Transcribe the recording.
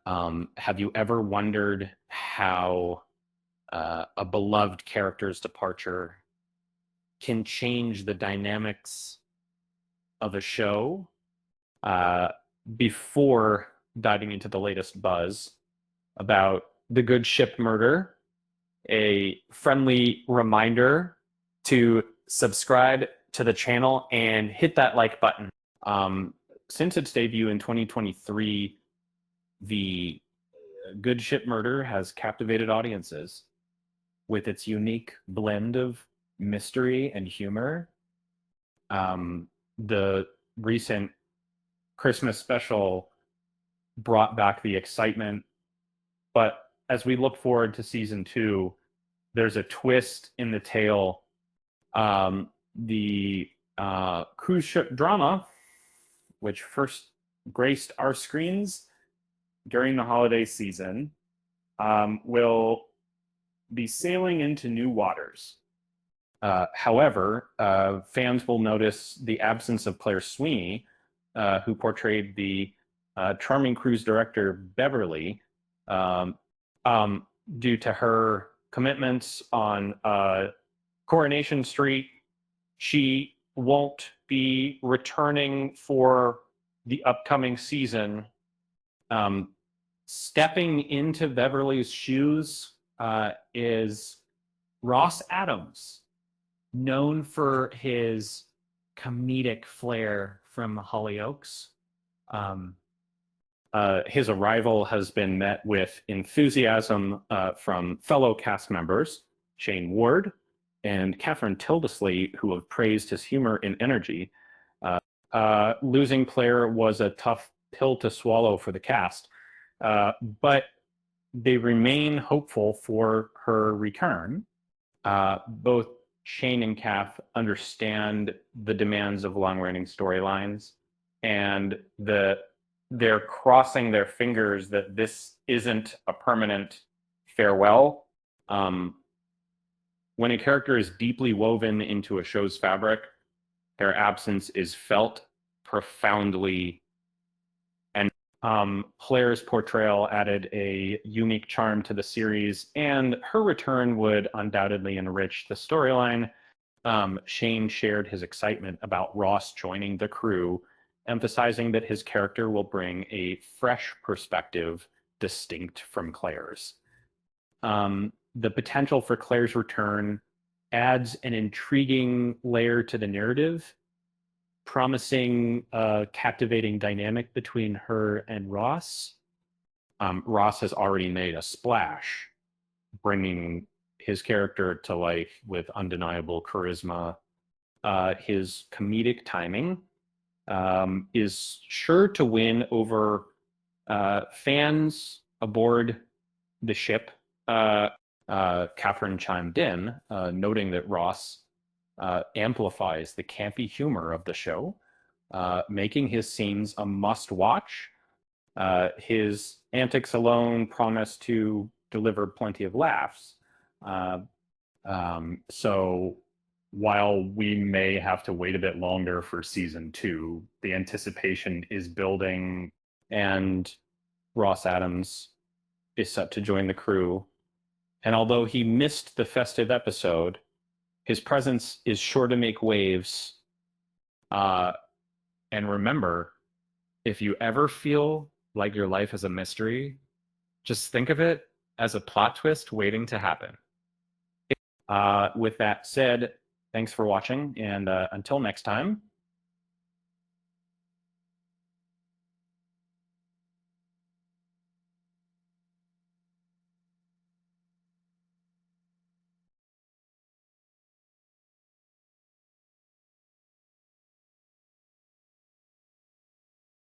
Have you ever wondered how a beloved character's departure can change the dynamics of a show? Uh, Before diving into the latest buzz about the good ship murder, a friendly reminder to subscribe to the channel and hit that like button. Um, since its debut in 2023, the Good Ship Murder has captivated audiences with its unique blend of mystery and humor. The recent Christmas special brought back the excitement, but as we look forward to season two, there's a twist in the tale. The cruise ship drama, which first graced our screens during the holiday season, will be sailing into new waters. However, fans will notice the absence of Claire Sweeney, who portrayed the charming cruise director Beverly, um, due to her commitments on Coronation Street. She won't be returning for the upcoming season. Stepping into Beverly's shoes is Ross Adams, known for his comedic flair from Hollyoaks. His arrival has been met with enthusiasm from fellow cast members, Shane Ward and Catherine Tildesley, who have praised his humor and energy. Losing Claire was a tough pill to swallow for the cast, but they remain hopeful for her return. Both Shane and Kath understand the demands of long-running storylines, and they're crossing their fingers that this isn't a permanent farewell. When a character is deeply woven into a show's fabric, their absence is felt profoundly. And Claire's portrayal added a unique charm to the series, and her return would undoubtedly enrich the storyline. Shane shared his excitement about Ross joining the crew, emphasizing that his character will bring a fresh perspective distinct from Claire's. The potential for Claire's return adds an intriguing layer to the narrative, promising a captivating dynamic between her and Ross. Ross has already made a splash, bringing his character to life with undeniable charisma. His comedic timing is sure to win over fans aboard the ship. Catherine chimed in, noting that Ross amplifies the campy humor of the show, making his scenes a must-watch. His antics alone promise to deliver plenty of laughs. So while we may have to wait a bit longer for season two, the anticipation is building, and Ross Adams is set to join the crew. And although he missed the festive episode, his presence is sure to make waves. And remember, if you ever feel like your life is a mystery, just think of it as a plot twist waiting to happen. With that said, thanks for watching, and until next time,